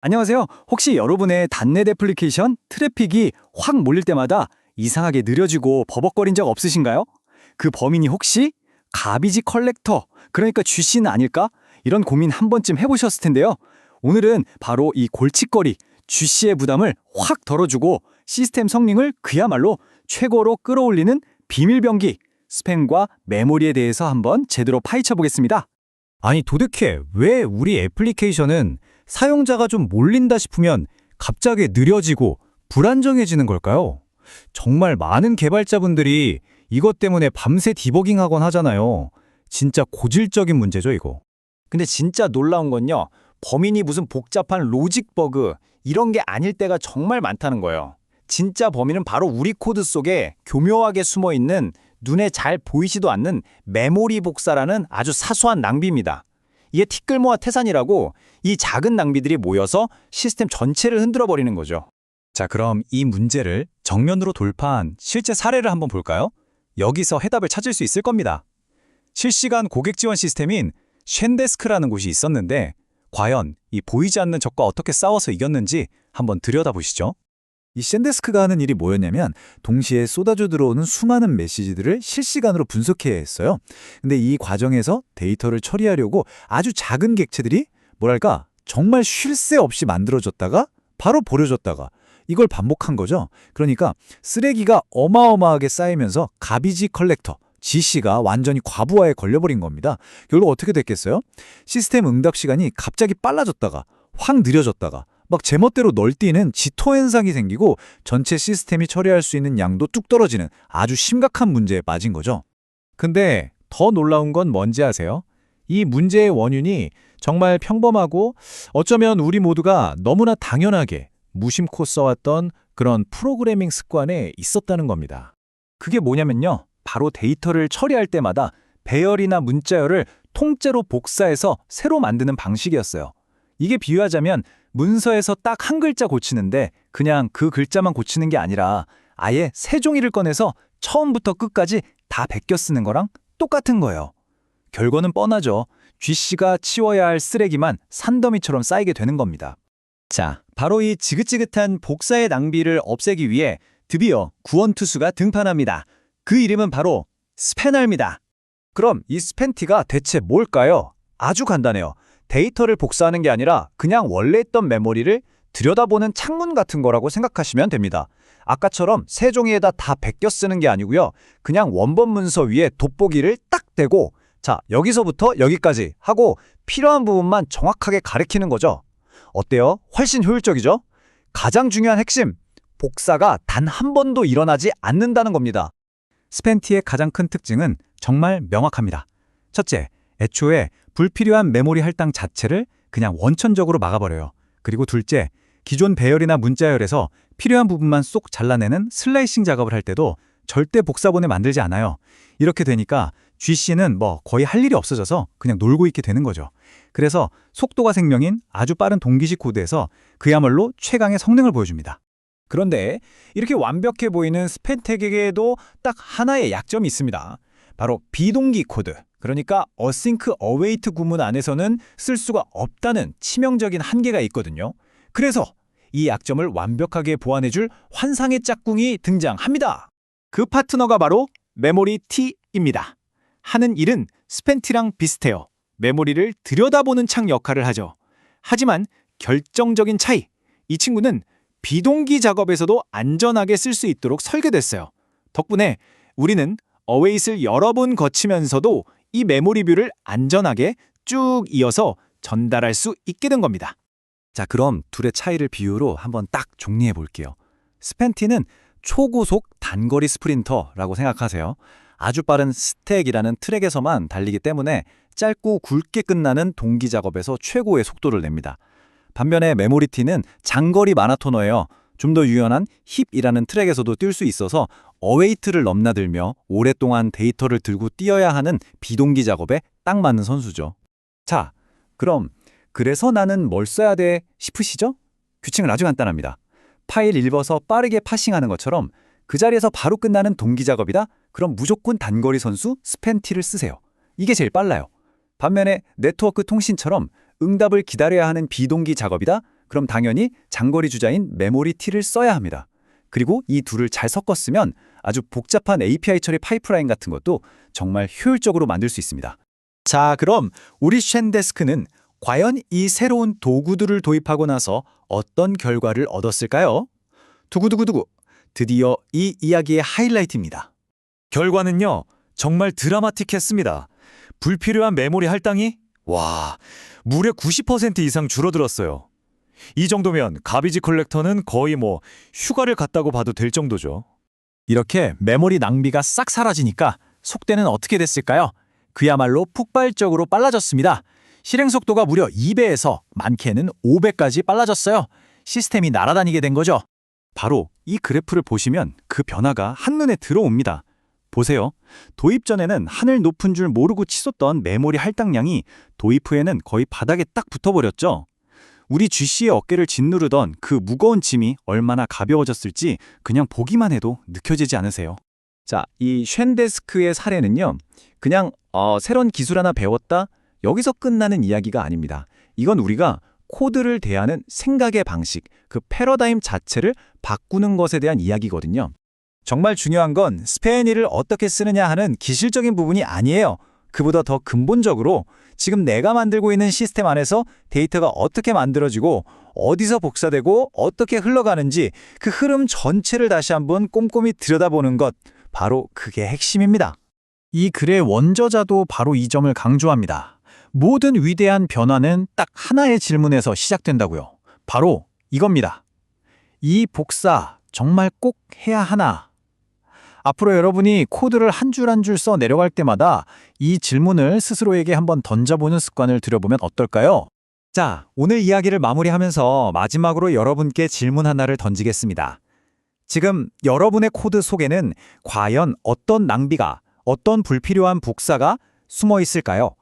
안녕하세요. 혹시 여러분의 단넷 애플리케이션 트래픽이 확 몰릴 때마다 이상하게 느려지고 버벅거린 적 없으신가요? 그 범인이 혹시 가비지 컬렉터, 그러니까 쥐씨는 아닐까? 이런 고민 한 번쯤 해보셨을 텐데요. 오늘은 바로 이 골칫거리, 쥐씨의 부담을 확 덜어주고 시스템 성능을 그야말로 최고로 끌어올리는 비밀병기, 스팸과 메모리에 대해서 한번 제대로 파헤쳐 보겠습니다. 아니 도대체 왜 우리 애플리케이션은 사용자가 좀 몰린다 싶으면 갑자기 느려지고 불안정해지는 걸까요? 정말 많은 개발자분들이 이것 때문에 밤새 디버깅하곤 하잖아요. 진짜 고질적인 문제죠, 이거. 근데 진짜 놀라운 건요. 범인이 무슨 복잡한 로직 버그 이런 게 아닐 때가 정말 많다는 거예요. 진짜 범인은 바로 우리 코드 속에 교묘하게 숨어 있는 눈에 잘 보이지도 않는 메모리 복사라는 아주 사소한 낭비입니다. 이게 티끌모아 태산이라고 이 작은 낭비들이 모여서 시스템 전체를 흔들어 버리는 거죠. 자, 그럼 이 문제를 정면으로 돌파한 실제 사례를 한번 볼까요? 여기서 해답을 찾을 수 있을 겁니다. 실시간 고객 지원 시스템인 쉔데스크라는 곳이 있었는데 과연 이 보이지 않는 적과 어떻게 싸워서 이겼는지 한번 들여다보시죠. 이 샌데스크가 하는 일이 뭐였냐면 동시에 쏟아져 들어오는 수많은 메시지들을 실시간으로 분석해야 했어요. 근데 이 과정에서 데이터를 처리하려고 아주 작은 객체들이 뭐랄까 정말 쉴 새 없이 만들어졌다가 바로 버려졌다가 이걸 반복한 거죠. 그러니까 쓰레기가 어마어마하게 쌓이면서 가비지 컬렉터, GC가 완전히 과부하에 걸려버린 겁니다. 결국 어떻게 됐겠어요? 시스템 응답 시간이 갑자기 빨라졌다가 확 느려졌다가 막 제멋대로 널뛰는 지토 현상이 생기고 전체 시스템이 처리할 수 있는 양도 뚝 떨어지는 아주 심각한 문제에 빠진 거죠. 근데 더 놀라운 건 뭔지 아세요? 이 문제의 원인이 정말 평범하고 어쩌면 우리 모두가 너무나 당연하게 무심코 써왔던 그런 프로그래밍 습관에 있었다는 겁니다. 그게 뭐냐면요. 바로 데이터를 처리할 때마다 배열이나 문자열을 통째로 복사해서 새로 만드는 방식이었어요. 이게 비유하자면 문서에서 딱 한 글자 고치는데 그냥 그 글자만 고치는 게 아니라 아예 새 종이를 꺼내서 처음부터 끝까지 다 베껴 쓰는 거랑 똑같은 거예요. 결과는 뻔하죠. GC가 치워야 할 쓰레기만 산더미처럼 쌓이게 되는 겁니다. 자, 바로 이 지긋지긋한 복사의 낭비를 없애기 위해 드디어 구원투수가 등판합니다. 그 이름은 바로 스패너입니다. 그럼 이 스팬티가 대체 뭘까요? 아주 간단해요. 데이터를 복사하는 게 아니라 그냥 원래 있던 메모리를 들여다보는 창문 같은 거라고 생각하시면 됩니다. 아까처럼 새 종이에다 다 베껴 쓰는 게 아니고요. 그냥 원본 문서 위에 돋보기를 딱 대고 자, 여기서부터 여기까지 하고 필요한 부분만 정확하게 가리키는 거죠. 어때요? 훨씬 효율적이죠? 가장 중요한 핵심, 복사가 단 한 번도 일어나지 않는다는 겁니다. 스팬티의 가장 큰 특징은 정말 명확합니다. 첫째, 애초에 불필요한 메모리 할당 자체를 그냥 원천적으로 막아버려요. 그리고 둘째, 기존 배열이나 문자열에서 필요한 부분만 쏙 잘라내는 슬라이싱 작업을 할 때도 절대 복사본에 만들지 않아요. 이렇게 되니까 GC는 거의 할 일이 없어져서 그냥 놀고 있게 되는 거죠. 그래서 속도가 생명인 아주 빠른 동기식 코드에서 그야말로 최강의 성능을 보여줍니다. 그런데 이렇게 완벽해 보이는 스팬텍에게도 딱 하나의 약점이 있습니다. 바로 비동기 코드, 그러니까 async await 구문 안에서는 쓸 수가 없다는 치명적인 한계가 있거든요. 그래서 이 약점을 완벽하게 보완해줄 환상의 짝꿍이 등장합니다. 그 파트너가 바로 메모리 T입니다. 하는 일은 스팬티랑 비슷해요. 메모리를 들여다보는 창 역할을 하죠. 하지만 결정적인 차이, 이 친구는 비동기 작업에서도 안전하게 쓸 수 있도록 설계됐어요. 덕분에 우리는 어웨이트를 여러 번 거치면서도 이 메모리 뷰를 안전하게 쭉 이어서 전달할 수 있게 된 겁니다. 자, 그럼 둘의 차이를 비유로 한번 딱 정리해 볼게요. 스팬티는 초고속 단거리 스프린터라고 생각하세요. 아주 빠른 스택이라는 트랙에서만 달리기 때문에 짧고 굵게 끝나는 동기 작업에서 최고의 속도를 냅니다. 반면에 메모리 T는 장거리 마라토너예요. 좀 더 유연한 힙이라는 트랙에서도 뛸 수 있어서 어웨이트를 넘나들며 오랫동안 데이터를 들고 뛰어야 하는 비동기 작업에 딱 맞는 선수죠. 자, 그럼 그래서 나는 뭘 써야 돼 싶으시죠? 규칙은 아주 간단합니다. 파일 읽어서 빠르게 파싱하는 것처럼 그 자리에서 바로 끝나는 동기 작업이다? 그럼 무조건 단거리 선수 스팬티를 쓰세요. 이게 제일 빨라요. 반면에 네트워크 통신처럼 응답을 기다려야 하는 비동기 작업이다? 그럼 당연히 장거리 주자인 메모리 T를 써야 합니다. 그리고 이 둘을 잘 섞었으면 아주 복잡한 API 처리 파이프라인 같은 것도 정말 효율적으로 만들 수 있습니다. 자, 그럼 우리 쉔데스크는 과연 이 새로운 도구들을 도입하고 나서 어떤 결과를 얻었을까요? 두구두구두구. 드디어 이 이야기의 하이라이트입니다. 결과는요, 정말 드라마틱했습니다. 불필요한 메모리 할당이 무려 90% 이상 줄어들었어요. 이 정도면 가비지 컬렉터는 거의 휴가를 갔다고 봐도 될 정도죠. 이렇게 메모리 낭비가 싹 사라지니까 속도는 어떻게 됐을까요? 그야말로 폭발적으로 빨라졌습니다. 실행 속도가 무려 2배에서 많게는 5배까지 빨라졌어요. 시스템이 날아다니게 된 거죠. 바로 이 그래프를 보시면 그 변화가 한눈에 들어옵니다. 보세요. 도입 전에는 하늘 높은 줄 모르고 치솟던 메모리 할당량이 도입 후에는 거의 바닥에 딱 붙어버렸죠. 우리 GC의 어깨를 짓누르던 그 무거운 짐이 얼마나 가벼워졌을지 그냥 보기만 해도 느껴지지 않으세요? 자, 이 쉔데스크의 사례는요. 그냥 새로운 기술 하나 배웠다? 여기서 끝나는 이야기가 아닙니다. 이건 우리가 코드를 대하는 생각의 방식, 그 패러다임 자체를 바꾸는 것에 대한 이야기거든요. 정말 중요한 건 스페니를 어떻게 쓰느냐 하는 기술적인 부분이 아니에요. 그보다 더 근본적으로 지금 내가 만들고 있는 시스템 안에서 데이터가 어떻게 만들어지고 어디서 복사되고 어떻게 흘러가는지 그 흐름 전체를 다시 한번 꼼꼼히 들여다보는 것, 바로 그게 핵심입니다. 이 글의 원저자도 바로 이 점을 강조합니다. 모든 위대한 변화는 딱 하나의 질문에서 시작된다고요. 바로 이겁니다. 이 복사 정말 꼭 해야 하나? 앞으로 여러분이 코드를 한 줄 한 줄 써 내려갈 때마다 이 질문을 스스로에게 한번 던져보는 습관을 들여보면 어떨까요? 자, 오늘 이야기를 마무리하면서 마지막으로 여러분께 질문 하나를 던지겠습니다. 지금 여러분의 코드 속에는 과연 어떤 낭비가, 어떤 불필요한 복사가 숨어 있을까요?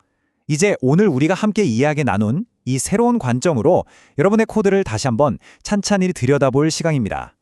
이제 오늘 우리가 함께 이야기 나눈 이 새로운 관점으로 여러분의 코드를 다시 한번 찬찬히 들여다볼 시간입니다.